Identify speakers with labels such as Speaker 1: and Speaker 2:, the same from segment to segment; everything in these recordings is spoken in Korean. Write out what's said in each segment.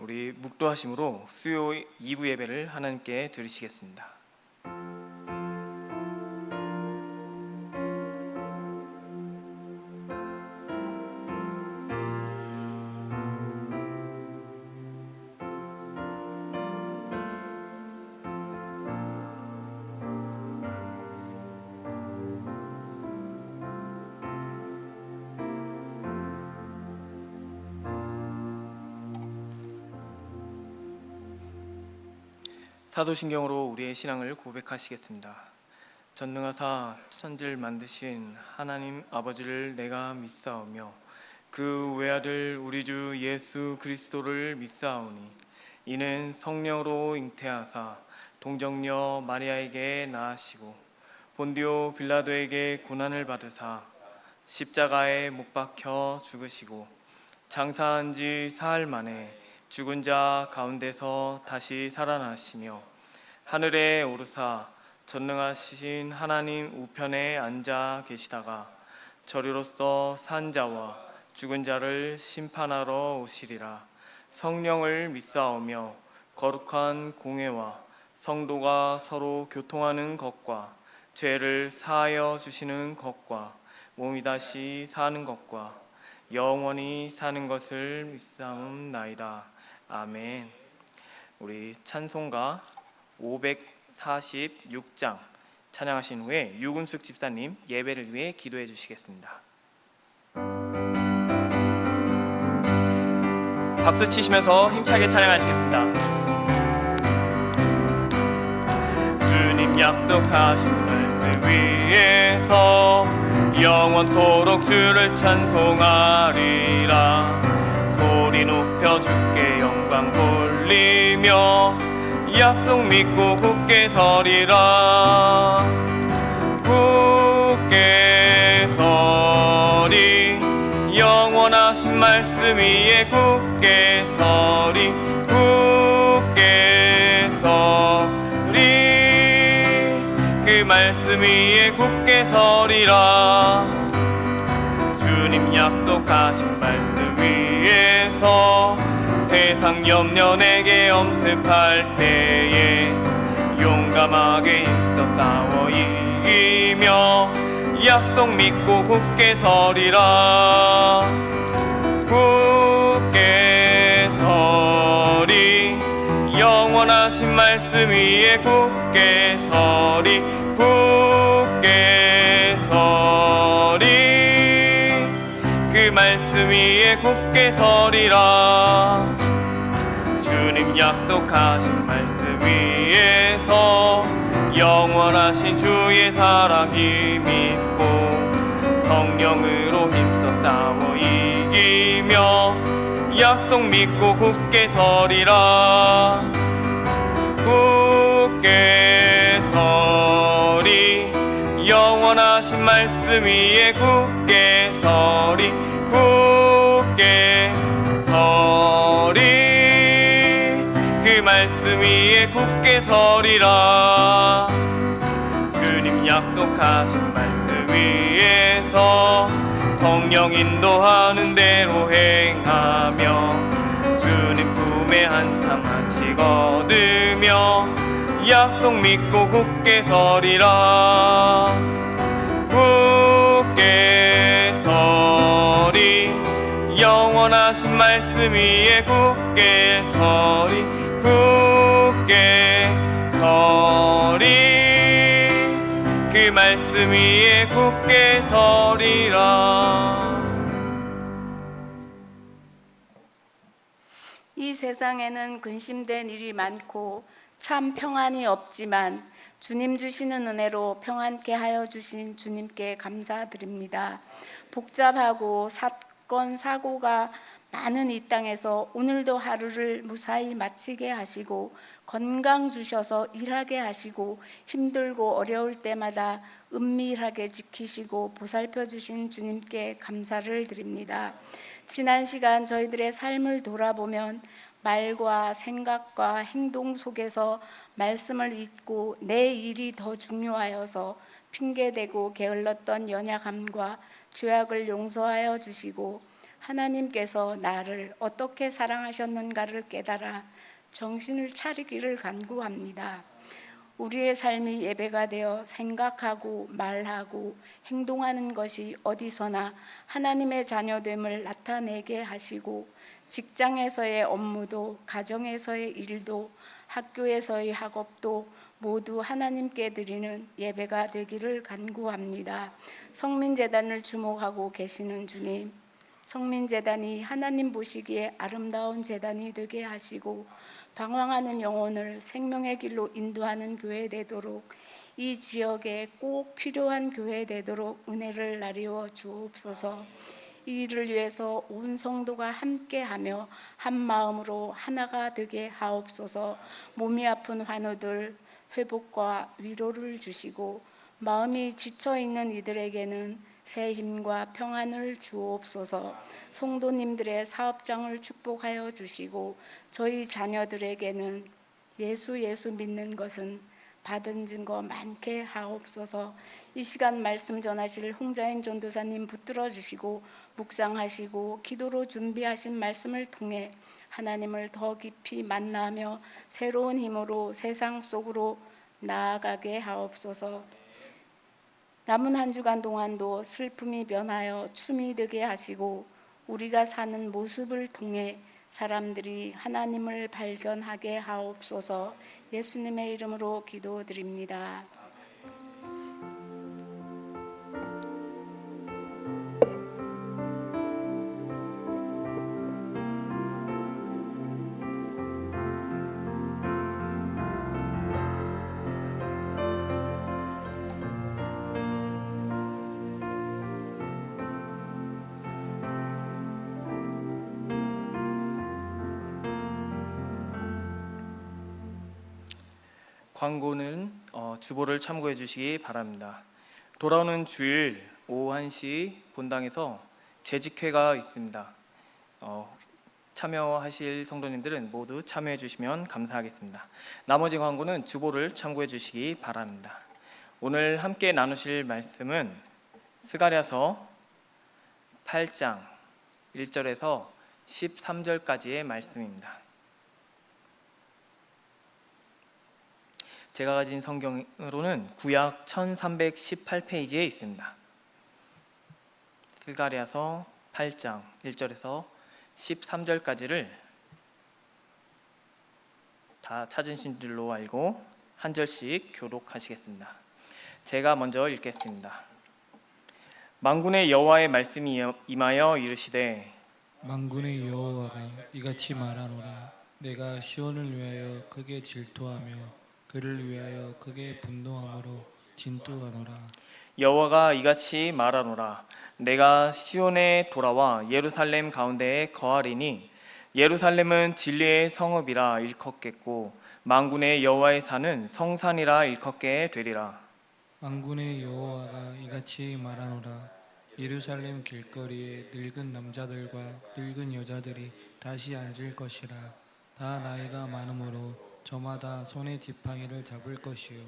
Speaker 1: 우리 묵도하심으로 수요 2부 예배를 하나님께 드리시겠습니다. 사도신경으로 우리의 신앙을 고백하시겠습니다. 전능하사 천지를 만드신 하나님 아버지를 내가 믿사오며 그 외아들 우리 주 예수 그리스도를 믿사오니 이는 성령으로 잉태하사 동정녀 마리아에게 낳으시고 본디오 빌라도에게 고난을 받으사 십자가에 못 박혀 죽으시고 장사한 지 사흘 만에 죽은 자 가운데서 다시 살아나시며 하늘에 오르사 전능하신 하나님 우편에 앉아 계시다가 저리로서 산 자와 죽은 자를 심판하러 오시리라. 성령을 믿사오며 거룩한 공회와 성도가 서로 교통하는 것과 죄를 사하여 주시는 것과 몸이 다시 사는 것과 영원히 사는 것을 믿사옵나이다. 아멘. 우리 찬송가 546장 찬양하신 후에 유금숙 집사님 예배를 위해 기도해 주시겠습니다. 박수 치시면서 힘차게 찬양하시겠습니다. 주님 약속하신 말씀 위에서 영원토록 주를 찬송하리라. 소리 높여 주께 영광 돌리며 약속 믿고 굳게 서리라. 굳게 서리 영원하신 말씀 위에 굳게 서리. 굳게 서리 그 말씀 위에 굳게 서리라. 주님 약속하신 말씀 위에서 세상 염려 내게 엄습할 때에 용감하게 힘써 싸워 이기며 약속 믿고 굳게 서리라. 굳게 서리 영원하신 말씀 위에 굳게 서리. 굳게 서리 그 말씀 위에 굳게 서리라. 주님 약속하신 말씀 위에서 영원하신 주의 사랑 힘입고 성령으로 힘써 싸워 이기며 약속 믿고 굳게 서리라. 굳게 서리 영원하신 말씀 위에 굳게 서리. 굳게 서리 그 말씀 위에 굳게 서리라. 주님 약속하신 말씀 위에서 성령 인도하는 대로 행하며 주님 품에 한상 한씩 얻으며 약속 믿고 굳게 서리라. 굳게 서리 영원하신 말씀 위에 굳게 서리. 굳게 서리 그 말씀 위에 굳게 서리라.
Speaker 2: 이 세상에는 근심된 일이 많고 참 평안이 없지만 주님 주시는 은혜로 평안케 하여 주신 주님께 감사드립니다. 복잡하고 사건 사고가 많은 이 땅에서 오늘도 하루를 무사히 마치게 하시고 건강 주셔서 일하게 하시고 힘들고 어려울 때마다 은밀하게 지키시고 보살펴 주신 주님께 감사를 드립니다. 지난 시간 저희들의 삶을 돌아보면 말과 생각과 행동 속에서 말씀을 잊고 내 일이 더 중요하여서 핑계대고 게을렀던 연약함과 죄악을 용서하여 주시고 하나님께서 나를 어떻게 사랑하셨는가를 깨달아 정신을 차리기를 간구합니다. 우리의 삶이 예배가 되어 생각하고 말하고 행동하는 것이 어디서나 하나님의 자녀됨을 나타내게 하시고, 직장에서의 업무도 가정에서의 일도 학교에서의 학업도 모두 하나님께 드리는 예배가 되기를 간구합니다. 성민재단을 주목하고 계시는 주님, 성민재단이 하나님 보시기에 아름다운 재단이 되게 하시고 방황하는 영혼을 생명의 길로 인도하는 교회 되도록, 이 지역에 꼭 필요한 교회 되도록 은혜를 나리워 주옵소서. 이 일을 위해서 온 성도가 함께하며 한 마음으로 하나가 되게 하옵소서. 몸이 아픈 환우들 회복과 위로를 주시고, 마음이 지쳐있는 이들에게는 새 힘과 평안을 주옵소서. 성도님들의 사업장을 축복하여 주시고, 저희 자녀들에게는 예수 믿는 것은 받은 증거 많게 하옵소서. 이 시간 말씀 전하실 홍자인 전도사님 붙들어 주시고 묵상하시고 기도로 준비하신 말씀을 통해 하나님을 더 깊이 만나며 새로운 힘으로 세상 속으로 나아가게 하옵소서. 남은 한 주간 동안도 슬픔이 변하여 춤이 되게 하시고, 우리가 사는 모습을 통해 사람들이 하나님을 발견하게 하옵소서. 예수님의 이름으로 기도드립니다.
Speaker 1: 광고는 주보를 참고해 주시기 바랍니다. 돌아오는 주일 오후 1시 본당에서 재직회가 있습니다. 참여하실 성도님들은 모두 참여해 주시면 감사하겠습니다. 나머지 광고는 주보를 참고해 주시기 바랍니다. 오늘 함께 나누실 말씀은 스가랴서 8장 1절에서 13절까지의 말씀입니다. 제가 가진 성경으로는 구약 1318페이지에 있습니다. 스가랴서 8장 1절에서 13절까지를 다 찾으신 줄로 알고 한 절씩 교독하시겠습니다. 제가 먼저 읽겠습니다. 만군의 여호와의 말씀이 임하여 이르시되,
Speaker 3: 만군의 여호와가 이같이 말하노라. 내가 시온을 위하여 크게 질투하며 그를 위하여 크게 분노함으로 진토하노라.
Speaker 1: 여호와가 이같이 말하노라. 내가 시온에 돌아와 예루살렘 가운데에 거하리니 예루살렘은 진리의 성읍이라 일컫겠고 만군의 여호와의 산은 성산이라 일컫게 되리라.
Speaker 3: 만군의 여호와가 이같이 말하노라. 예루살렘 길거리에 늙은 남자들과 늙은 여자들이 다시 앉을 것이라. 다 나이가 많으므로 저마다 손에 지팡이를 잡을 것이요.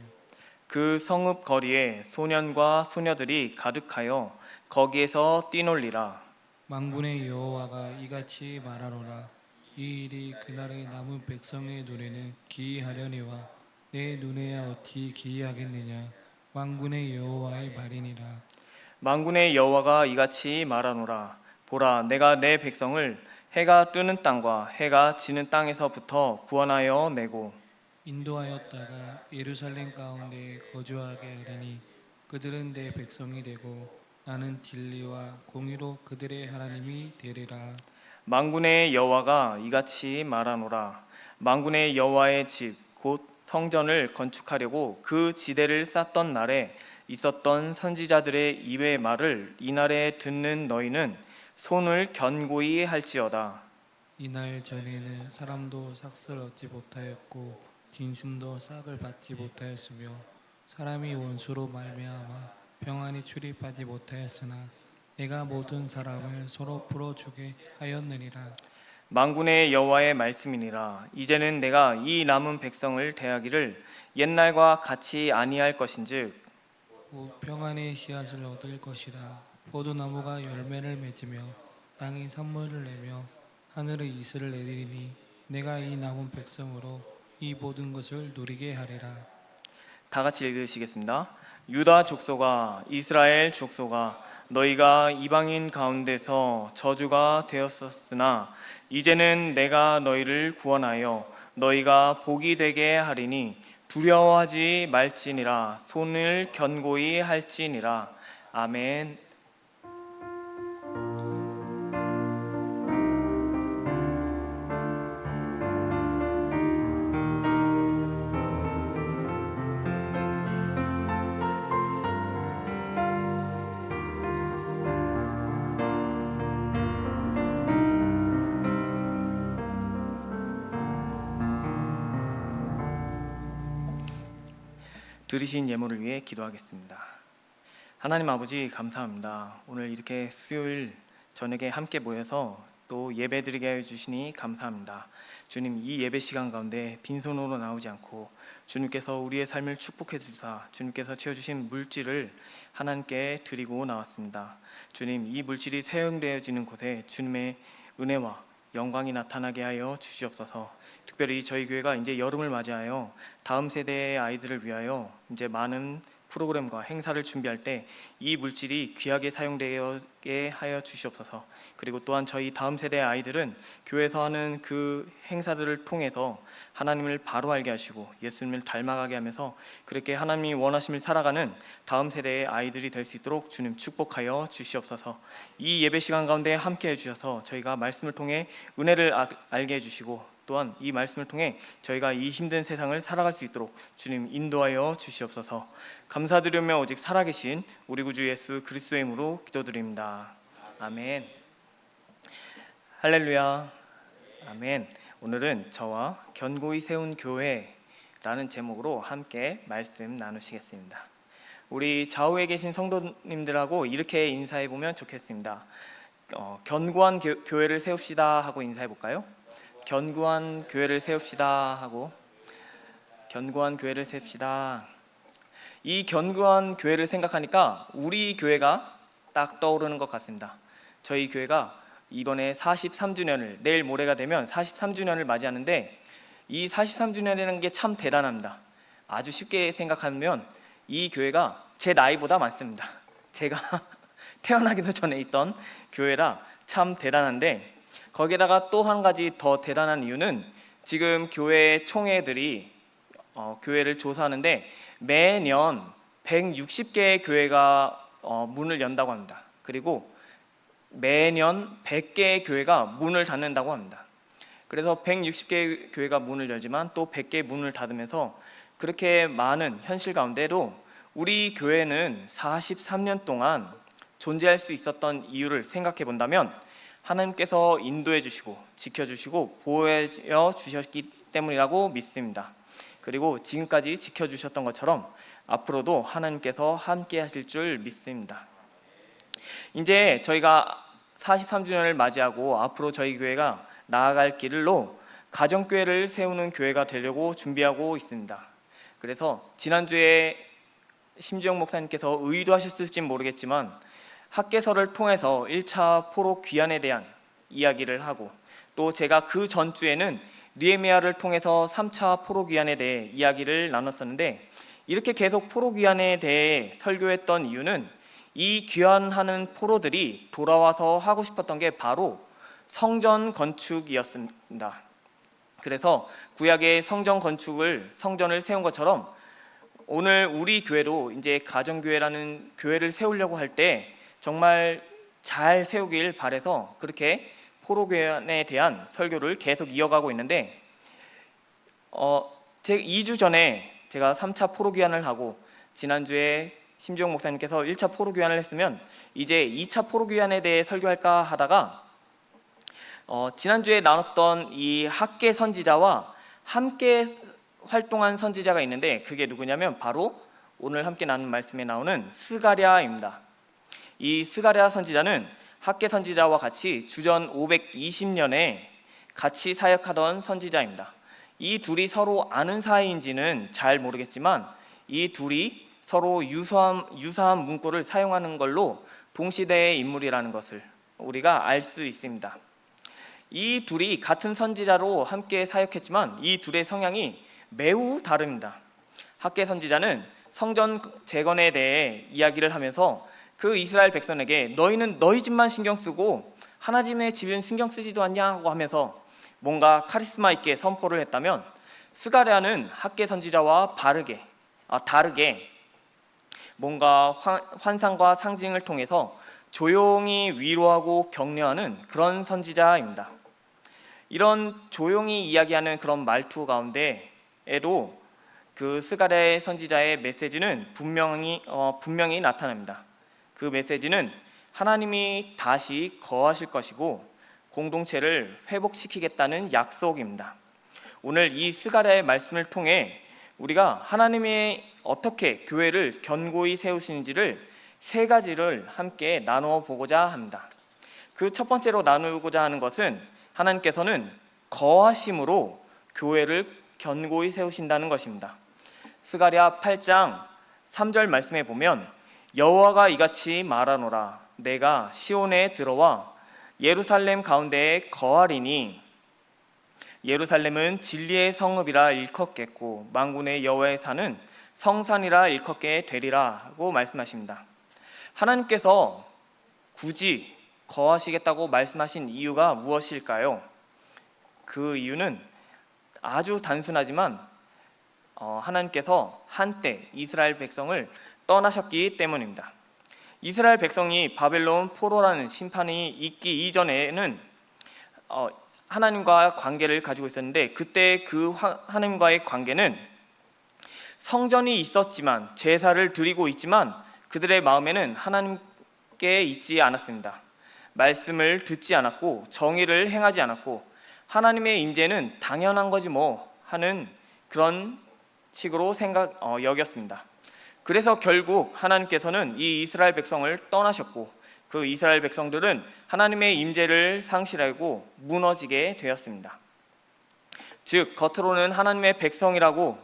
Speaker 1: 그 성읍 거리에 소년과 소녀들이 가득하여 거기에서 뛰놀리라.
Speaker 3: 만군의 여호와가 이같이 말하노라. 이 일이 그날의 남은 백성의 눈에는 기이하려니와 내 눈에야 어찌 기이하겠느냐. 만군의 여호와의 말이니라.
Speaker 1: 만군의 여호와가 이같이 말하노라. 보라, 내가 내 백성을 해가 뜨는 땅과 해가 지는 땅에서부터 구원하여 내고
Speaker 3: 인도하였다가 예루살렘 가운데 거주하게 하리니 그들은 내 백성이 되고 나는 진리와 공의로 그들의 하나님이 되리라.
Speaker 1: 만군의 여호와가 이같이 말하노라. 만군의 여호와의 집 곧 성전을 건축하려고 그 지대를 쌓던 날에 있었던 선지자들의 입의 말을 이날에 듣는 너희는 손을 견고히 할지어다.
Speaker 3: 이날 전에는 사람도 삭을 얻지 못하였고 진심도 싹을 받지 못하였으며 사람이 원수로 말미암아 평안히 출입하지 못하였으나 내가 모든 사람을 서로 풀어주게 하였느니라.
Speaker 1: 만군의 여호와의 말씀이니라. 이제는 내가 이 남은 백성을 대하기를 옛날과 같이 아니할 것인즉
Speaker 3: 곧 평안의 씨앗을 얻을 것이라. 포도나무가 열매를 맺으며 땅이 산물을 내며 하늘의 이슬을 내리니 내가 이 남은 백성으로 이 모든 것을 누리게 하리라.
Speaker 1: 다 같이 읽으시겠습니다. 유다 족속아, 이스라엘 족속아, 너희가 이방인 가운데서 저주가 되었었으나 이제는 내가 너희를 구원하여 너희가 복이 되게 하리니 두려워하지 말지니라. 손을 견고히 할지니라. 아멘. 드리신 예물을 위해 기도하겠습니다. 하나님 아버지 감사합니다. 오늘 이렇게 수요일 저녁에 함께 모여서 또 예배드리게 해주시니 감사합니다. 주님, 이 예배 시간 가운데 빈손으로 나오지 않고 주님께서 우리의 삶을 축복해 주사 주님께서 채워주신 물질을 하나님께 드리고 나왔습니다. 주님, 이 물질이 사용되어지는 곳에 주님의 은혜와 영광이 나타나게 하여 주시옵소서. 특별히 저희 교회가 이제 여름을 맞이하여 다음 세대의 아이들을 위하여 이제 많은 프로그램과 행사를 준비할 때 이 물질이 귀하게 사용되게 하여 주시옵소서. 그리고 또한 저희 다음 세대의 아이들은 교회에서 하는 그 행사들을 통해서 하나님을 바로 알게 하시고 예수님을 닮아가게 하면서 그렇게 하나님이 원하심을 살아가는 다음 세대의 아이들이 될 수 있도록 주님 축복하여 주시옵소서. 이 예배 시간 가운데 함께 해주셔서 저희가 말씀을 통해 은혜를 알게 해주시고 또한 이 말씀을 통해 저희가 이 힘든 세상을 살아갈 수 있도록 주님 인도하여 주시옵소서. 감사드리며 오직 살아계신 우리 구주 예수 그리스도의 이름으로 기도드립니다. 아멘. 할렐루야. 아멘. 오늘은 저와 견고히 세운 교회라는 제목으로 함께 말씀 나누시겠습니다. 우리 좌우에 계신 성도님들하고 이렇게 인사해 보면 좋겠습니다. 견고한 교회를 세웁시다 하고 인사해 볼까요? 견고한 교회를 세웁시다 하고, 견고한 교회를 세웁시다. 이 견고한 교회를 생각하니까 우리 교회가 딱 떠오르는 것 같습니다. 저희 교회가 이번에 43주년을 내일 모레가 되면 43주년을 맞이하는데 이 43주년이라는 게 참 대단합니다. 아주 쉽게 생각하면 이 교회가 제 나이보다 많습니다. 제가 태어나기도 전에 있던 교회라 참 대단한데, 거기에다가 또 한 가지 더 대단한 이유는 지금 교회 총회들이 교회를 조사하는데 매년 160개의 교회가 문을 연다고 합니다. 그리고 매년 100개의 교회가 문을 닫는다고 합니다. 그래서 160개의 교회가 문을 열지만 또 100개의 문을 닫으면서 그렇게 많은 현실 가운데도 우리 교회는 43년 동안 존재할 수 있었던 이유를 생각해 본다면 하나님께서 인도해 주시고 지켜주시고 보호해 주셨기 때문이라고 믿습니다. 그리고 지금까지 지켜주셨던 것처럼 앞으로도 하나님께서 함께 하실 줄 믿습니다. 이제 저희가 43주년을 맞이하고 앞으로 저희 교회가 나아갈 길로 가정교회를 세우는 교회가 되려고 준비하고 있습니다. 그래서 지난주에 심지영 목사님께서 의도하셨을지 모르겠지만 학개서를 통해서 1차 포로 귀환에 대한 이야기를 하고, 또 제가 그 전주에는 느헤미야를 통해서 3차 포로 귀환에 대해 이야기를 나눴었는데, 이렇게 계속 포로 귀환에 대해 설교했던 이유는 이 귀환하는 포로들이 돌아와서 하고 싶었던 게 바로 성전 건축이었습니다. 그래서 구약의 성전 건축을, 성전을 세운 것처럼 오늘 우리 교회도 이제 가정교회라는 교회를 세우려고 할 때 정말 잘 세우길 바라서 그렇게 포로귀환에 대한 설교를 계속 이어가고 있는데, 2주 전에 제가 3차 포로귀환을 하고 지난주에 심지영 목사님께서 1차 포로귀환을 했으면 이제 2차 포로귀환에 대해 설교할까 하다가 지난주에 나눴던 이 학계 선지자와 함께 활동한 선지자가 있는데 그게 누구냐면 바로 오늘 함께 나눈 말씀에 나오는 스가랴입니다. 이 스가랴 선지자는 학계 선지자와 같이 주전 520년에 같이 사역하던 선지자입니다. 이 둘이 서로 아는 사이인지는 잘 모르겠지만 이 둘이 서로 유사한 문구를 사용하는 걸로 동시대의 인물이라는 것을 우리가 알 수 있습니다. 이 둘이 같은 선지자로 함께 사역했지만 이 둘의 성향이 매우 다릅니다. 학개 선지자는 성전 재건에 대해 이야기를 하면서 그 이스라엘 백성에게 너희는 너희 집만 신경 쓰고 하나님의 집은 신경 쓰지도 않냐고 하면서 뭔가 카리스마 있게 선포를 했다면, 스가랴는 학개 선지자와 다르게 뭔가 환상과 상징을 통해서 조용히 위로하고 격려하는 그런 선지자입니다. 이런 조용히 이야기하는 그런 말투 가운데에도 그 스가랴의 선지자의 메시지는 분명히 나타납니다. 그 메시지는 하나님이 다시 거하실 것이고 공동체를 회복시키겠다는 약속입니다. 오늘 이 스가랴의 말씀을 통해 우리가 하나님이 어떻게 교회를 견고히 세우시는지를 세 가지를 함께 나누어 보고자 합니다. 그 첫 번째로 나누고자 하는 것은 하나님께서는 거하심으로 교회를 견고히 세우신다는 것입니다. 스가랴 8장 3절 말씀에 보면 여호와가 이같이 말하노라. 내가 시온에 들어와 예루살렘 가운데에 거하리니 예루살렘은 진리의 성읍이라 일컫겠고 만군의 여호와의 산은 성산이라 일컫게 되리라고 말씀하십니다. 하나님께서 굳이 거하시겠다고 말씀하신 이유가 무엇일까요? 그 이유는 아주 단순하지만 하나님께서 한때 이스라엘 백성을 떠나셨기 때문입니다. 이스라엘 백성이 바벨론 포로라는 심판이 있기 이전에는 하나님과 관계를 가지고 있었는데, 그때 그 하나님과의 관계는 성전이 있었지만, 제사를 드리고 있지만 그들의 마음에는 하나님께 있지 않았습니다. 말씀을 듣지 않았고 정의를 행하지 않았고 하나님의 임재는 당연한 거지 뭐 하는 그런 식으로 여겼습니다. 그래서 결국 하나님께서는 이 이스라엘 백성을 떠나셨고 그 이스라엘 백성들은 하나님의 임재를 상실하고 무너지게 되었습니다. 즉 겉으로는 하나님의 백성이라고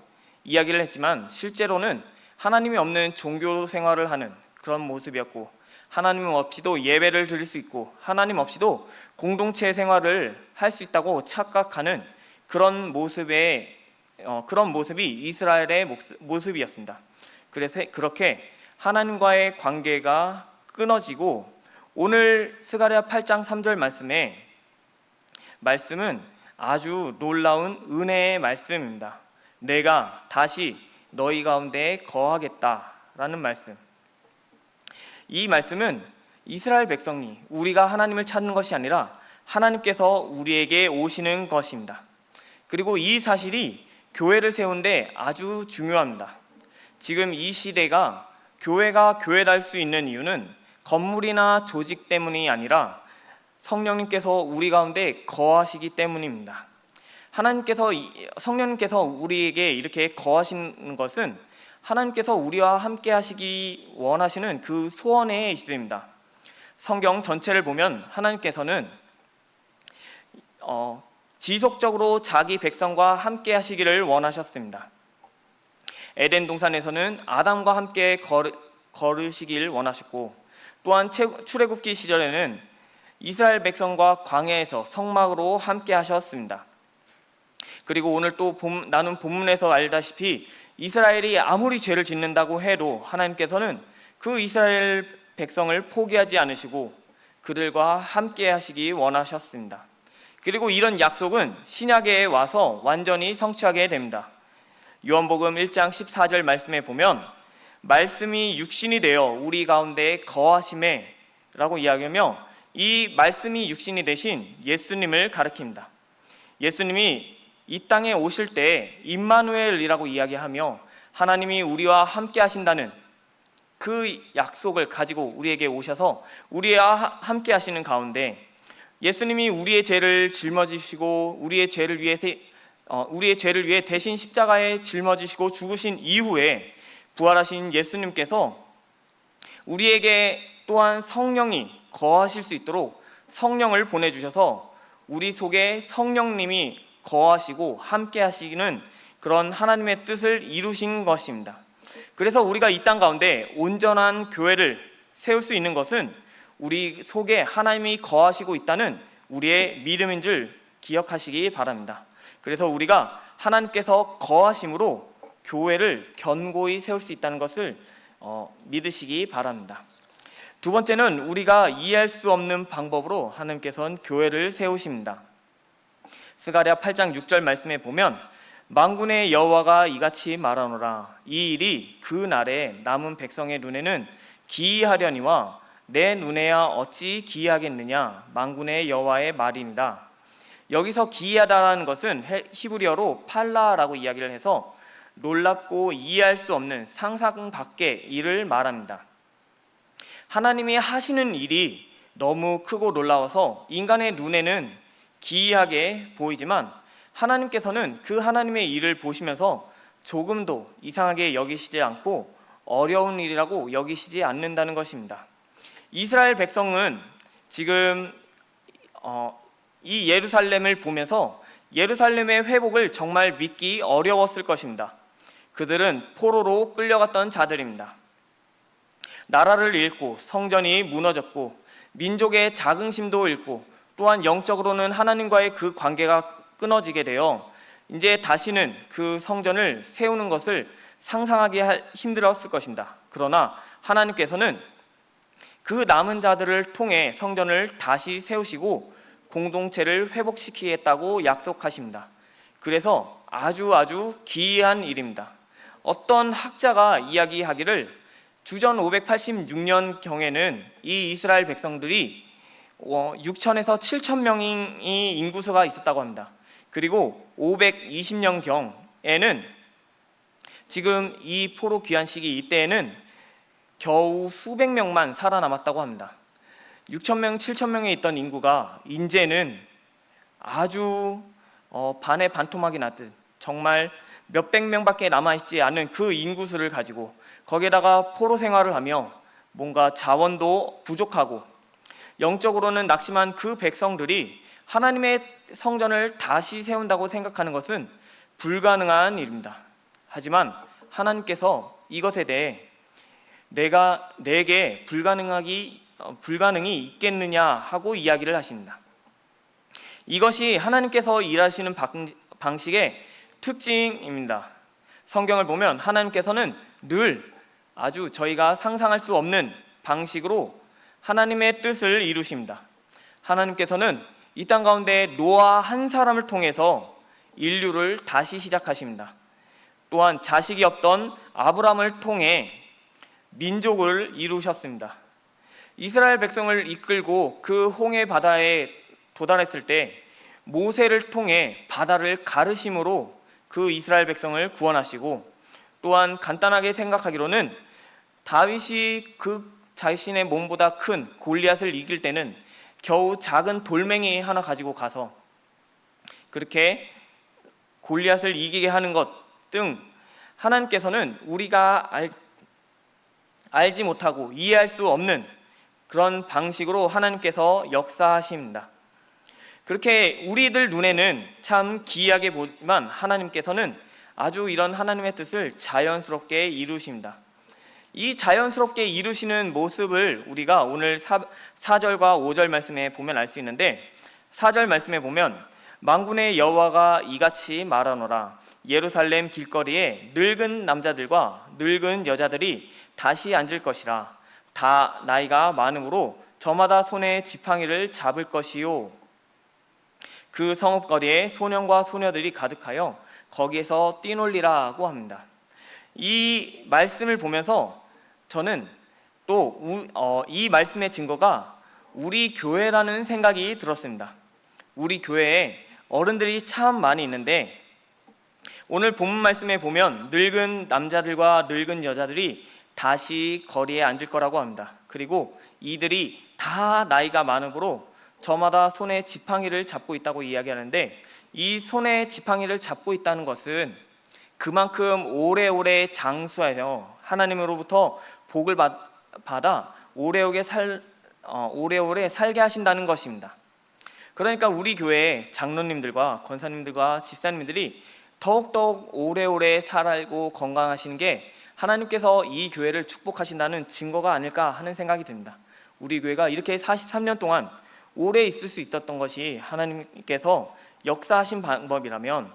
Speaker 1: 이야기를 했지만 실제로는 하나님이 없는 종교 생활을 하는 그런 모습이었고, 하나님 없이도 예배를 드릴 수 있고 하나님 없이도 공동체 생활을 할 수 있다고 착각하는 그런 모습이 이스라엘의 모습이었습니다. 그래서 그렇게 하나님과의 관계가 끊어지고, 오늘 스가랴 8장 3절 말씀은 아주 놀라운 은혜의 말씀입니다. 내가 다시 너희 가운데 거하겠다라는 말씀. 이 말씀은 이스라엘 백성이 우리가 하나님을 찾는 것이 아니라 하나님께서 우리에게 오시는 것입니다. 그리고 이 사실이 교회를 세우는데 아주 중요합니다. 지금 이 시대가 교회가 교회랄 수 있는 이유는 건물이나 조직 때문이 아니라 성령님께서 우리 가운데 거하시기 때문입니다. 성령님께서 우리에게 이렇게 거하시는 것은 하나님께서 우리와 함께 하시기 원하시는 그 소원에 있습니다. 성경 전체를 보면 하나님께서는 지속적으로 자기 백성과 함께 하시기를 원하셨습니다. 에덴 동산에서는 아담과 함께 걸으시길 원하셨고, 또한 출애굽기 시절에는 이스라엘 백성과 광야에서 성막으로 함께 하셨습니다. 그리고 오늘 또 나눈 본문에서 알다시피 이스라엘이 아무리 죄를 짓는다고 해도 하나님께서는 그 이스라엘 백성을 포기하지 않으시고 그들과 함께 하시기 원하셨습니다. 그리고 이런 약속은 신약에 와서 완전히 성취하게 됩니다. 요한복음 1장 14절 말씀에 보면 말씀이 육신이 되어 우리 가운데 거하심에 라고 이야기하며, 이 말씀이 육신이 되신 예수님을 가리킵니다. 예수님이 이 땅에 오실 때 임마누엘이라고 이야기하며 하나님이 우리와 함께 하신다는 그 약속을 가지고 우리에게 오셔서 우리와 함께 하시는 가운데, 예수님이 우리의 죄를 짊어지시고 우리의 죄를 위해 대신 십자가에 짊어지시고 죽으신 이후에 부활하신 예수님께서 우리에게 또한 성령이 거하실 수 있도록 성령을 보내주셔서 우리 속에 성령님이 거하시고 함께 하시는 그런 하나님의 뜻을 이루신 것입니다. 그래서 우리가 이 땅 가운데 온전한 교회를 세울 수 있는 것은 우리 속에 하나님이 거하시고 있다는 우리의 믿음인 줄 기억하시기 바랍니다. 그래서 우리가 하나님께서 거하심으로 교회를 견고히 세울 수 있다는 것을 믿으시기 바랍니다. 두 번째는 우리가 이해할 수 없는 방법으로 하나님께서는 교회를 세우십니다. 스가랴 8장 6절 말씀에 보면 만군의 여호와가 이같이 말하노라. 이 일이 그 날에 남은 백성의 눈에는 기이하려니와 내 눈에야 어찌 기이하겠느냐. 만군의 여호와의 말이니라. 여기서 기이하다라는 것은 히브리어로 팔라라고 이야기를 해서 놀랍고 이해할 수 없는 상상 밖의 일을 말합니다. 하나님이 하시는 일이 너무 크고 놀라워서 인간의 눈에는 기이하게 보이지만 하나님께서는 그 하나님의 일을 보시면서 조금도 이상하게 여기시지 않고 어려운 일이라고 여기시지 않는다는 것입니다. 이스라엘 백성은 지금 이 예루살렘을 보면서 예루살렘의 회복을 정말 믿기 어려웠을 것입니다. 그들은 포로로 끌려갔던 자들입니다. 나라를 잃고 성전이 무너졌고 민족의 자긍심도 잃고 또한 영적으로는 하나님과의 그 관계가 끊어지게 되어 이제 다시는 그 성전을 세우는 것을 상상하기 힘들었을 것입니다. 그러나 하나님께서는 그 남은 자들을 통해 성전을 다시 세우시고 공동체를 회복시키겠다고 약속하십니다. 그래서 아주 기이한 일입니다. 어떤 학자가 이야기하기를 주전 586년경에는 이 이스라엘 백성들이 6천에서 7천 명이 인구수가 있었다고 합니다. 그리고 520년경에는 지금 이 포로 귀환 시기 이때에는 겨우 수백 명만 살아남았다고 합니다. 6천 명, 7천 명에 있던 인구가 이제는 아주 반의 반토막이 났듯 정말 몇백 명밖에 남아있지 않은 그 인구수를 가지고 거기에다가 포로 생활을 하며 뭔가 자원도 부족하고 영적으로는 낙심한 그 백성들이 하나님의 성전을 다시 세운다고 생각하는 것은 불가능한 일입니다. 하지만 하나님께서 이것에 대해 내게 불가능이 있겠느냐 하고 이야기를 하십니다. 이것이 하나님께서 일하시는 방식의 특징입니다. 성경을 보면 하나님께서는 늘 아주 저희가 상상할 수 없는 방식으로 하나님의 뜻을 이루십니다. 하나님께서는 이 땅 가운데 노아 한 사람을 통해서 인류를 다시 시작하십니다. 또한 자식이 없던 아브람을 통해 민족을 이루셨습니다. 이스라엘 백성을 이끌고 그 홍해 바다에 도달했을 때 모세를 통해 바다를 가르심으로 그 이스라엘 백성을 구원하시고 또한 간단하게 생각하기로는 다윗이 그 자신의 몸보다 큰 골리앗을 이길 때는 겨우 작은 돌멩이 하나 가지고 가서 그렇게 골리앗을 이기게 하는 것 등 하나님께서는 우리가 알지 못하고 이해할 수 없는 그런 방식으로 하나님께서 역사하십니다. 그렇게 우리들 눈에는 참 기이하게 보지만 하나님께서는 아주 이런 하나님의 뜻을 자연스럽게 이루십니다. 이 자연스럽게 이루시는 모습을 우리가 오늘 4절과 5절 말씀에 보면 알 수 있는데 4절 말씀에 보면 만군의 여호와가 이같이 말하노라. 예루살렘 길거리에 늙은 남자들과 늙은 여자들이 다시 앉을 것이라. 다 나이가 많음으로 저마다 손에 지팡이를 잡을 것이요. 그 성읍거리에 소년과 소녀들이 가득하여 거기에서 뛰놀리라고 합니다. 이 말씀을 보면서 저는 또 이 말씀의 증거가 우리 교회라는 생각이 들었습니다. 우리 교회에 어른들이 참 많이 있는데 오늘 본문 말씀에 보면 늙은 남자들과 늙은 여자들이 다시 거리에 앉을 거라고 합니다. 그리고 이들이 다 나이가 많으므로 저마다 손에 지팡이를 잡고 있다고 이야기하는데 이 손에 지팡이를 잡고 있다는 것은 그만큼 오래오래 장수해서 하나님으로부터 복을 받아 오래오래 살게 하신다는 것입니다. 그러니까 우리 교회의 장로님들과 권사님들과 집사님들이 더욱더욱 오래오래 살고 건강하시는 게 하나님께서 이 교회를 축복하신다는 증거가 아닐까 하는 생각이 듭니다. 우리 교회가 이렇게 43년 동안 오래 있을 수 있었던 것이 하나님께서 역사하신 방법이라면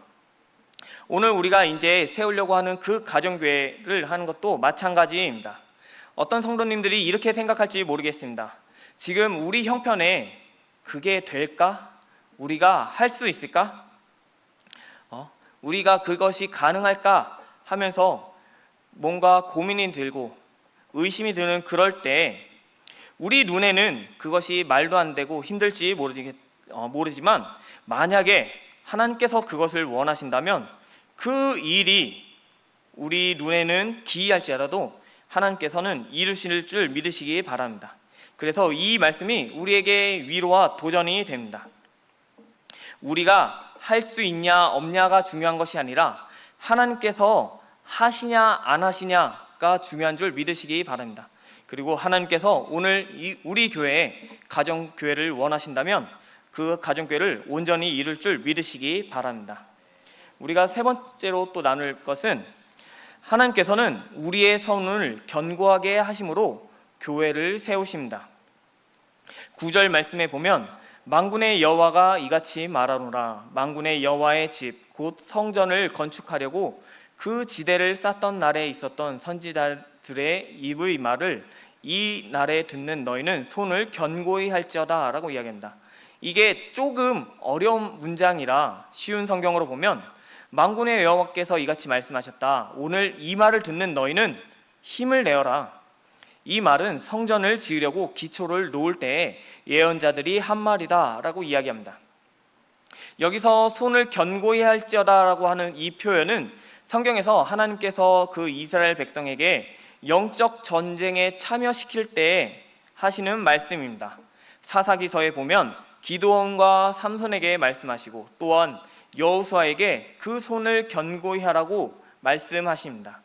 Speaker 1: 오늘 우리가 이제 세우려고 하는 그 가정교회를 하는 것도 마찬가지입니다. 어떤 성도님들이 이렇게 생각할지 모르겠습니다. 지금 우리 형편에 그게 될까? 우리가 할 수 있을까? 우리가 그것이 가능할까? 하면서 뭔가 고민이 들고 의심이 드는 그럴 때 우리 눈에는 그것이 말도 안 되고 힘들지 모르지만 만약에 하나님께서 그것을 원하신다면 그 일이 우리 눈에는 기이할지라도 하나님께서는 이루실 줄 믿으시기 바랍니다. 그래서 이 말씀이 우리에게 위로와 도전이 됩니다. 우리가 할 수 있냐 없냐가 중요한 것이 아니라 하나님께서 하시냐 안 하시냐가 중요한 줄 믿으시기 바랍니다. 그리고 하나님께서 오늘 우리 교회에 가정교회를 원하신다면 그 가정교회를 온전히 이룰 줄 믿으시기 바랍니다. 우리가 세 번째로 또 나눌 것은 하나님께서는 우리의 선을 견고하게 하심으로 교회를 세우십니다. 9절 말씀에 보면 만군의 여호와가 이같이 말하노라. 만군의 여호와의 집 곧 성전을 건축하려고 그 지대를 쌓던 날에 있었던 선지자들의 입의 말을 이 날에 듣는 너희는 손을 견고히 할지어다 라고 이야기합니다. 이게 조금 어려운 문장이라 쉬운 성경으로 보면 만군의 여호와께서 이같이 말씀하셨다. 오늘 이 말을 듣는 너희는 힘을 내어라. 이 말은 성전을 지으려고 기초를 놓을 때에 예언자들이 한 말이다 라고 이야기합니다. 여기서 손을 견고히 할지어다 라고 하는 이 표현은 성경에서 하나님께서 그 이스라엘 백성에게 영적 전쟁에 참여시킬 때 하시는 말씀입니다. 사사기서에 보면 기드온과 삼손에게 말씀하시고 또한 여호수아에게 그 손을 견고히 하라고 말씀하십니다.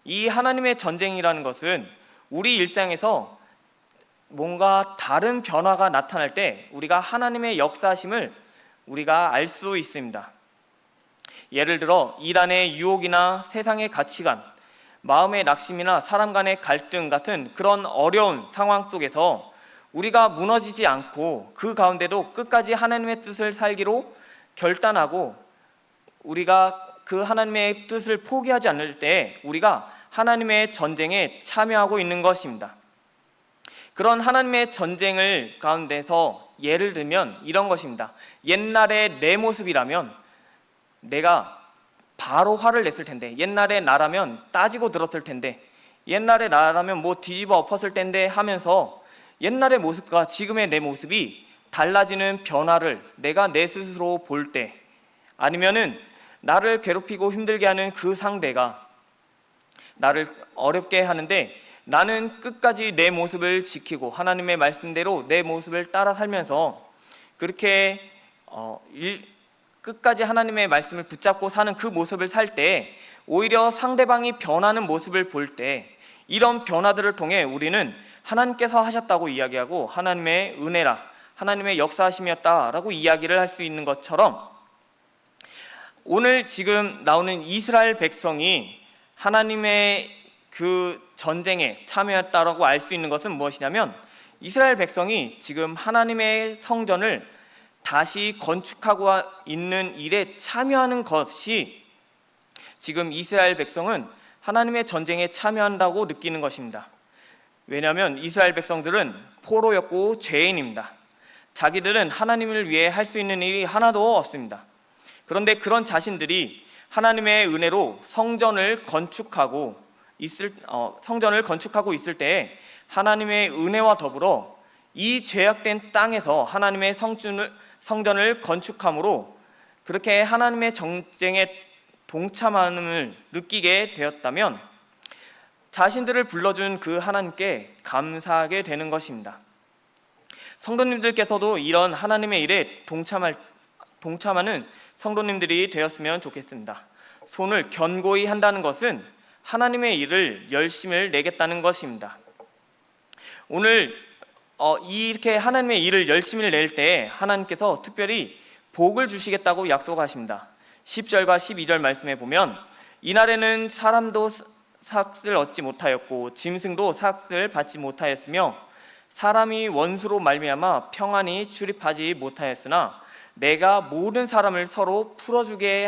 Speaker 1: 이 하나님의 전쟁이라는 것은 우리 일상에서 뭔가 다른 변화가 나타날 때 우리가 하나님의 역사하심을 우리가 알 수 있습니다. 예를 들어 이단의 유혹이나 세상의 가치관, 마음의 낙심이나 사람 간의 갈등 같은 그런 어려운 상황 속에서 우리가 무너지지 않고 그 가운데도 끝까지 하나님의 뜻을 살기로 결단하고 우리가 그 하나님의 뜻을 포기하지 않을 때 우리가 하나님의 전쟁에 참여하고 있는 것입니다. 그런 하나님의 전쟁을 가운데서 예를 들면 이런 것입니다. 옛날에 내 모습이라면 내가 바로 화를 냈을 텐데, 옛날에 나라면 따지고 들었을 텐데, 옛날에 나라면 뭐 뒤집어 엎었을 텐데 하면서 옛날의 모습과 지금의 내 모습이 달라지는 변화를 내가 내 스스로 볼 때, 아니면은 나를 괴롭히고 힘들게 하는 그 상대가 나를 어렵게 하는데 나는 끝까지 내 모습을 지키고 하나님의 말씀대로 내 모습을 따라 살면서 그렇게 끝까지 하나님의 말씀을 붙잡고 사는 그 모습을 살 때 오히려 상대방이 변하는 모습을 볼 때 이런 변화들을 통해 우리는 하나님께서 하셨다고 이야기하고 하나님의 은혜라, 하나님의 역사하심이었다라고 이야기를 할 수 있는 것처럼 오늘 지금 나오는 이스라엘 백성이 하나님의 그 전쟁에 참여했다라고 알 수 있는 것은 무엇이냐면 이스라엘 백성이 지금 하나님의 성전을 다시 건축하고 있는 일에 참여하는 것이 지금 이스라엘 백성은 하나님의 전쟁에 참여한다고 느끼는 것입니다. 왜냐하면 이스라엘 백성들은 포로였고 죄인입니다. 자기들은 하나님을 위해 할 수 있는 일이 하나도 없습니다. 그런데 그런 자신들이 하나님의 은혜로 성전을 건축하고 있을 때 하나님의 은혜와 더불어 이 죄악된 땅에서 하나님의 성전을 건축함으로 그렇게 하나님의 전쟁에 동참함을 느끼게 되었다면 자신들을 불러준 그 하나님께 감사하게 되는 것입니다. 성도님들께서도 이런 하나님의 일에 동참하는 성도님들이 되었으면 좋겠습니다. 손을 견고히 한다는 것은 하나님의 일을 열심을 내겠다는 것입니다. 오늘 이렇게 하나님의 일을 열심히 낼 때 하나님께서 특별히 복을 주시겠다고 약속하십니다. 10절과 12절 말씀에 보면 이날에는 사람도 삭을 얻지 못하였고 짐승도 삭을 받지 못하였으며 사람이 원수로 말미암아 평안히 출입하지 못하였으나 내가 모든 사람을 서로 풀어주게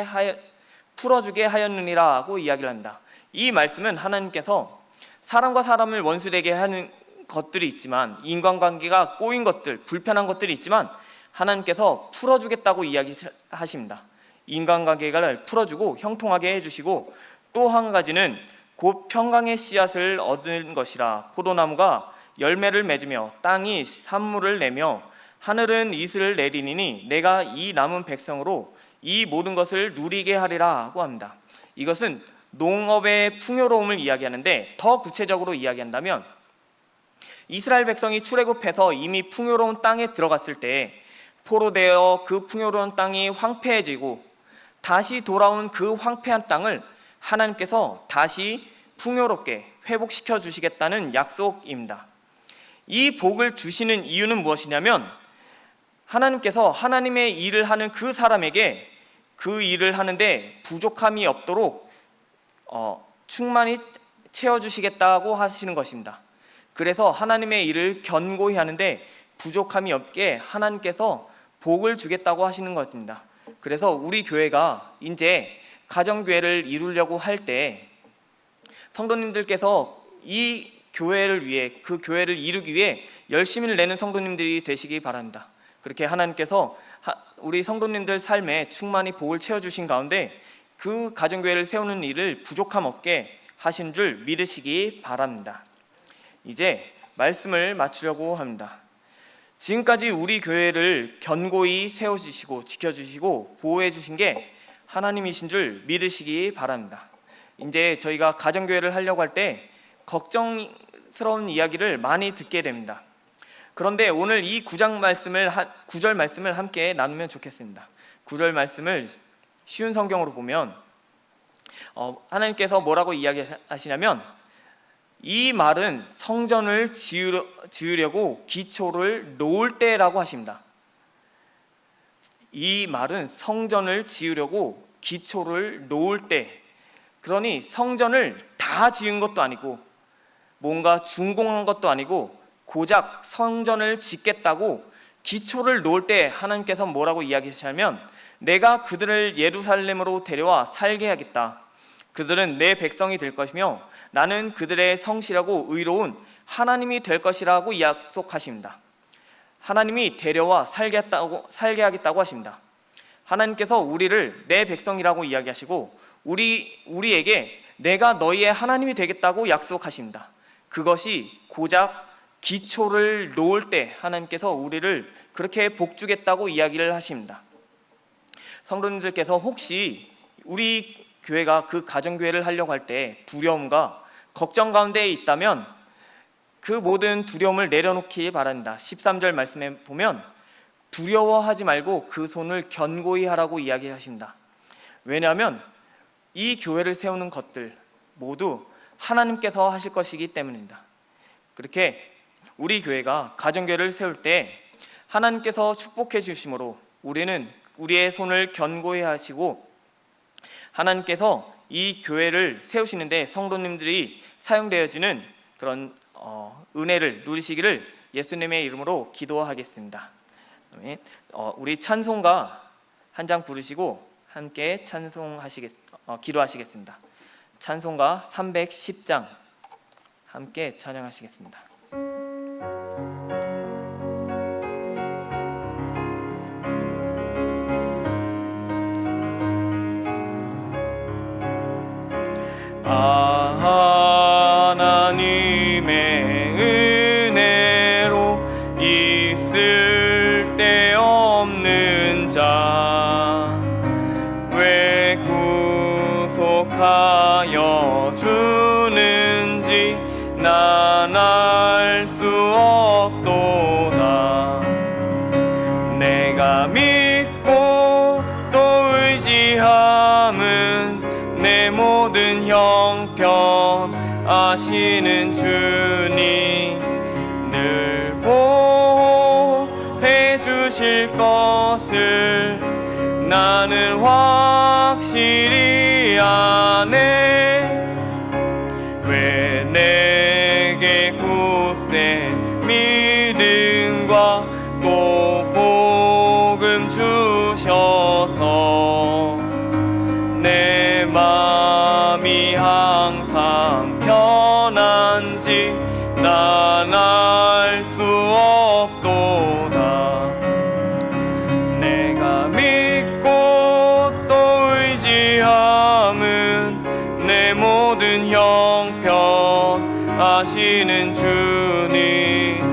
Speaker 1: 하였느니라고 이야기를 합니다. 이 말씀은 하나님께서 사람과 사람을 원수되게 하는 것들이 있지만, 인간관계가 꼬인 것들, 불편한 것들이 있지만 하나님께서 풀어주겠다고 이야기하십니다. 인간관계를 풀어주고 형통하게 해주시고, 또 한 가지는 곧 평강의 씨앗을 얻는 것이라. 포도나무가 열매를 맺으며 땅이 산물을 내며 하늘은 이슬을 내리니 내가 이 남은 백성으로 이 모든 것을 누리게 하리라 고 합니다. 이것은 농업의 풍요로움을 이야기하는데, 더 구체적으로 이야기한다면 이스라엘 백성이 출애굽해서 이미 풍요로운 땅에 들어갔을 때 포로되어 그 풍요로운 땅이 황폐해지고 다시 돌아온 그 황폐한 땅을 하나님께서 다시 풍요롭게 회복시켜 주시겠다는 약속입니다. 이 복을 주시는 이유는 무엇이냐면, 하나님께서 하나님의 일을 하는 그 사람에게 그 일을 하는데 부족함이 없도록 충만히 채워주시겠다고 하시는 것입니다. 그래서 하나님의 일을 견고히 하는데 부족함이 없게 하나님께서 복을 주겠다고 하시는 것입니다. 그래서 우리 교회가 이제 가정교회를 이루려고 할 때 성도님들께서 이 교회를 위해, 그 교회를 이루기 위해 열심히 내는 성도님들이 되시기 바랍니다. 그렇게 하나님께서 우리 성도님들 삶에 충만히 복을 채워주신 가운데 그 가정교회를 세우는 일을 부족함 없게 하신 줄 믿으시기 바랍니다. 이제 말씀을 마치려고 합니다. 지금까지 우리 교회를 견고히 세워주시고 지켜주시고 보호해 주신 게 하나님이신 줄 믿으시기 바랍니다. 이제 저희가 가정교회를 하려고 할 때 걱정스러운 이야기를 많이 듣게 됩니다. 그런데 오늘 이 9절 말씀을 함께 나누면 좋겠습니다. 9절 말씀을 쉬운 성경으로 보면 하나님께서 뭐라고 이야기하시냐면, 이 말은 성전을 지으려고 기초를 놓을 때라고 하십니다. 이 말은 성전을 지으려고 기초를 놓을 때, 그러니 성전을 다 지은 것도 아니고 뭔가 준공한 것도 아니고 고작 성전을 짓겠다고 기초를 놓을 때 하나님께서 뭐라고 이야기하시냐면, 내가 그들을 예루살렘으로 데려와 살게 하겠다. 그들은 내 백성이 될 것이며 나는 그들의 성실하고 의로운 하나님이 될 것이라고 약속하십니다. 하나님이 데려와 살게 하겠다고 하십니다. 하나님께서 우리를 내 백성이라고 이야기하시고 우리에게 내가 너희의 하나님이 되겠다고 약속하십니다. 그것이 고작 기초를 놓을 때 하나님께서 우리를 그렇게 복주겠다고 이야기를 하십니다. 성도님들께서 혹시 우리 교회가 그 가정교회를 하려고 할 때 두려움과 걱정 가운데 있다면 그 모든 두려움을 내려놓기 바랍니다. 13절 말씀에 보면 두려워하지 말고 그 손을 견고히 하라고 이야기하십니다. 왜냐하면 이 교회를 세우는 것들 모두 하나님께서 하실 것이기 때문입니다. 그렇게 우리 교회가 가정교회를 세울 때 하나님께서 축복해 주심으로 우리는 우리의 손을 견고히 하시고 하나님께서 이 교회를 세우시는데 성도님들이 사용되어지는 그런 은혜를 누리시기를 예수님의 이름으로 기도하겠습니다. 우리 찬송가 한 장 부르시고 함께 기도하시겠습니다. 찬송가 310장 함께 찬양하시겠습니다. 하나님의 은혜로 있을 데 없는 자 왜 구속하여 주는지 난 알 수 없도다. 내가 믿고 또 의지함은 내 모든 형편 아시는 주님 늘 보호해 주실 것을 나는 확실히 아네. 왜 내게 굳세 마음이 항상 편한지 난 알 수 없도다. 내가 믿고 또 의지함은 내 모든 형편 아시는 주님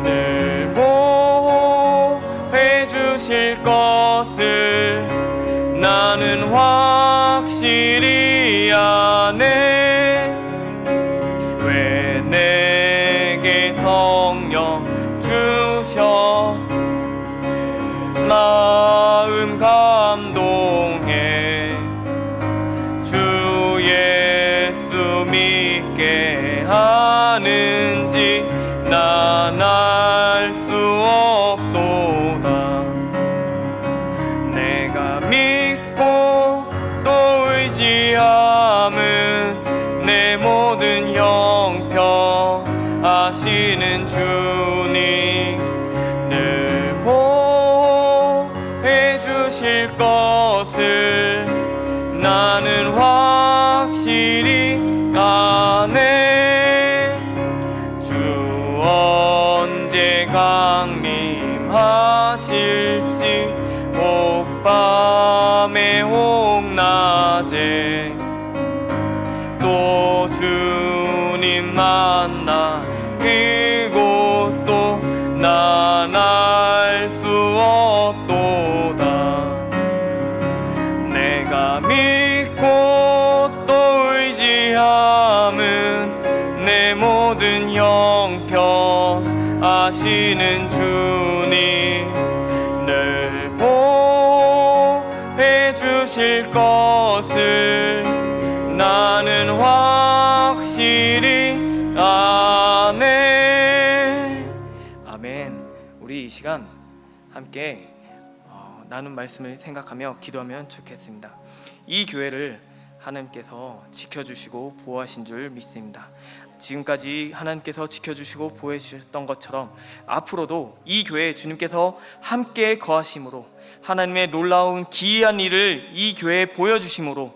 Speaker 1: 늘 보호해 주실 것을 나는 확실히 아네. 왜 내게 성령 주셔 마음 감동해 주 예수 믿게 하는지 난 알 수 없도다. 내가 믿고 또 의지함은 내 모든 형편 아시는 주님 늘 보호해 주실 것을 나는 확실히 아네. 주 언제 강림하실지 혹밤에 혹낮에 또 주님 만나 그곳도 난 알 수 없도다. 내가 믿고 또 의지함은 내 모든 형편 아시는 주님 늘 보호해 주실 것을 나는 확실히 아네. 아멘. 우리 이 시간 함께 나눈 말씀을 생각하며 기도하면 좋겠습니다. 이 교회를 하나님께서 지켜주시고 보호하신 줄 믿습니다. 지금까지 하나님께서 지켜주시고 보호해주셨던 것처럼 앞으로도 이 교회에 주님께서 함께 거하심으로 하나님의 놀라운 기이한 일을 이 교회에 보여주심으로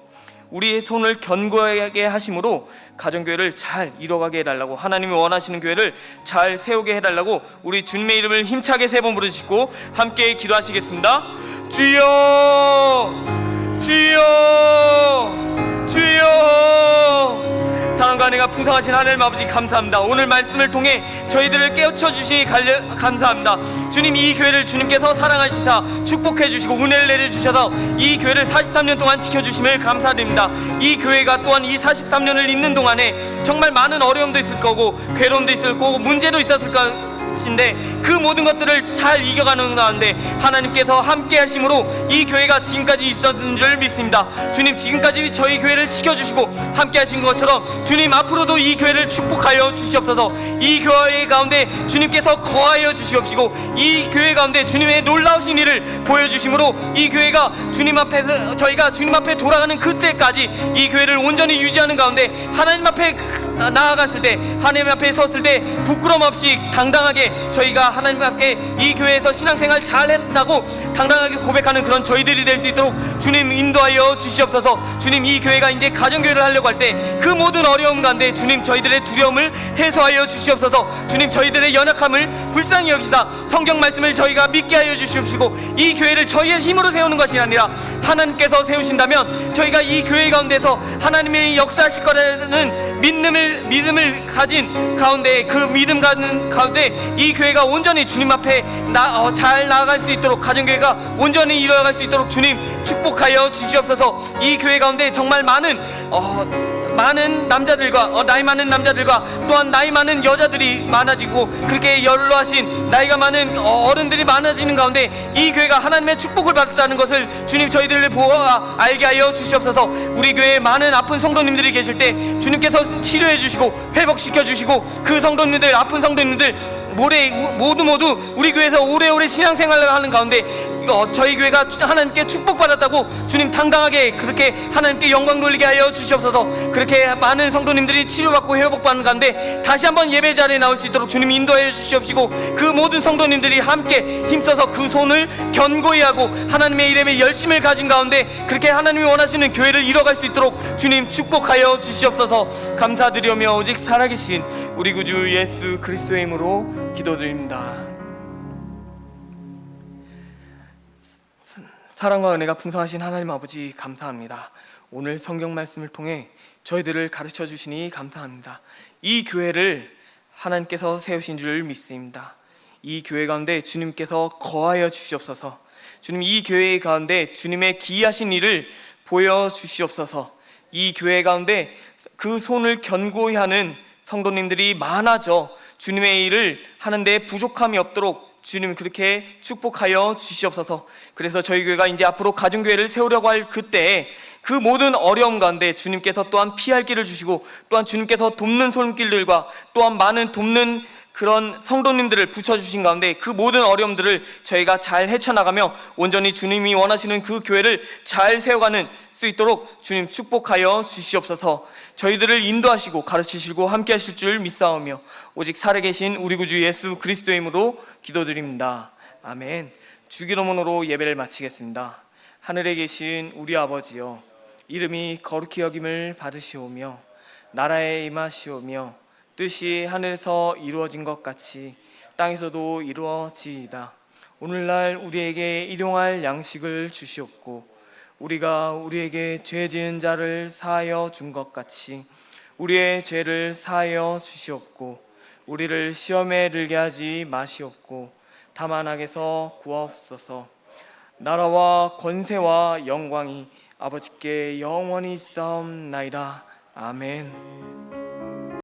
Speaker 1: 우리의 손을 견고하게 하심으로 가정교회를 잘 이뤄가게 해달라고, 하나님이 원하시는 교회를 잘 세우게 해달라고 우리 주님의 이름을 힘차게 세 번 부르짖고 함께 기도하시겠습니다. 주여 주여 주여. 사랑과 은혜가 풍성하신 하나님 아버지 감사합니다. 오늘 말씀을 통해 저희들을 깨우쳐 주시니 감사합니다. 주님, 이 교회를 주님께서 사랑하시사 축복해 주시고 은혜를 내려주셔서 이 교회를 43년 동안 지켜주심을 감사드립니다. 이 교회가 또한 이 43년을 잇는 동안에 정말 많은 어려움도 있을 거고 괴로움도 있을 거고 문제도 있었을 것인데 그 모든 것들을 잘 이겨가는 가운데 하나님께서 함께 하심으로 이 교회가 지금까지 있었던 줄 믿습니다. 주님, 지금까지 저희 교회를 지켜주시고 함께 하신 것처럼 주님 앞으로도 이 교회를 축복하여 주시옵소서. 이 교회 가운데 주님께서 거하여 주시옵시고 이 교회 가운데 주님의 놀라우신 일을 보여주심으로 이 교회가 주님 앞에서 저희가 주님 앞에 돌아가는 그때까지 이 교회를 온전히 유지하는 가운데 하나님 앞에 나아갔을 때, 하나님 앞에 섰을 때 부끄럼 없이 당당하게 저희가 하나님 앞에 이 교회에서 신앙생활 잘했다고 당당하게 고백하는 그런 저희들이 될 수 있도록 주님 인도하여 주시옵소서. 주님, 이 교회가 이제 가정교회를 하려고 할 때 그 모든 어려움 가운데 주님 저희들의 두려움을 해소하여 주시옵소서. 주님, 저희들의 연약함을 불쌍히 여기사 성경 말씀을 저희가 믿게 하여 주시옵시고 이 교회를 저희의 힘으로 세우는 것이 아니라 하나님께서 세우신다면 저희가 이 교회 가운데서 하나님의 역사하실 거라는 믿음을 가진 가운데, 그 믿음 가는 가운데 이 교회가 온전히 주님 앞에 잘 나아갈 수 있도록, 가정교회가 온전히 이루어갈 수 있도록 주님 축복하여 주시옵소서. 이 교회 가운데 정말 많은 남자들과 나이 많은 남자들과 또한 나이 많은 여자들이 많아지고 그렇게 연로하신 나이가 많은 어른들이 많아지는 가운데 이 교회가 하나님의 축복을 받았다는 것을 주님 저희들을 보아 알게 하여 주시옵소서. 우리 교회에 많은 아픈 성도님들이 계실 때 주님께서 치료해 주시고 회복시켜 주시고 그 성도님들, 아픈 성도님들 모두 우리 교회에서 오래오래 신앙생활을 하는 가운데 저희 교회가 하나님께 축복받았다고 주님 당당하게 그렇게 하나님께 영광 돌리게 하여 주시옵소서. 그렇게 많은 성도님들이 치료받고 회복받는 가운데 다시 한번 예배 자리에 나올 수 있도록 주님 인도하여 주시옵시고, 그 모든 성도님들이 함께 힘써서 그 손을 견고히 하고 하나님의 이름에 열심을 가진 가운데 그렇게 하나님이 원하시는 교회를 이뤄갈 수 있도록 주님 축복하여 주시옵소서. 감사드리며 오직 살아계신 우리 구주 예수 그리스도의 이름으로 기도드립니다. 사랑과 은혜가 풍성하신 하나님 아버지, 감사합니다. 오늘 성경 말씀을 통해 저희들을 가르쳐 주시니 감사합니다. 이 교회를 하나님께서 세우신 줄 믿습니다. 이 교회 가운데 주님께서 거하여 주시옵소서. 주님, 이 교회 가운데 주님의 기이하신 일을 보여주시옵소서. 이 교회 가운데 그 손을 견고히 하는 성도님들이 많아져 주님의 일을 하는데 부족함이 없도록 주님 그렇게 축복하여 주시옵소서. 그래서 저희 교회가 이제 앞으로 가정교회를 세우려고 할 그때에 그 모든 어려움 가운데 주님께서 또한 피할 길을 주시고, 또한 주님께서 돕는 손길들과 또한 많은 돕는 그런 성도님들을 붙여주신 가운데 그 모든 어려움들을 저희가 잘 헤쳐나가며 온전히 주님이 원하시는 그 교회를 잘 세워가는 수 있도록 주님 축복하여 주시옵소서. 저희들을 인도하시고 가르치시고 함께 하실 줄 믿사오며 오직 살아계신 우리 구주 예수 그리스도의 이름으로 기도드립니다. 아멘. 주기도문으로 예배를 마치겠습니다. 하늘에 계신 우리 아버지여, 이름이 거룩히 여김을 받으시오며 나라에 임하시오며 뜻이 하늘에서 이루어진 것 같이 땅에서도 이루어지이다. 오늘날 우리에게 일용할 양식을 주시옵고, 우리가 우리에게 죄 지은 자를 사하여 준 것 같이 우리의 죄를 사하여 주시옵고, 우리를 시험에 들게 하지 마시옵고 다만 악에서 구하옵소서. 나라와 권세와 영광이 아버지께 영원히 있사옵나이다. 아멘.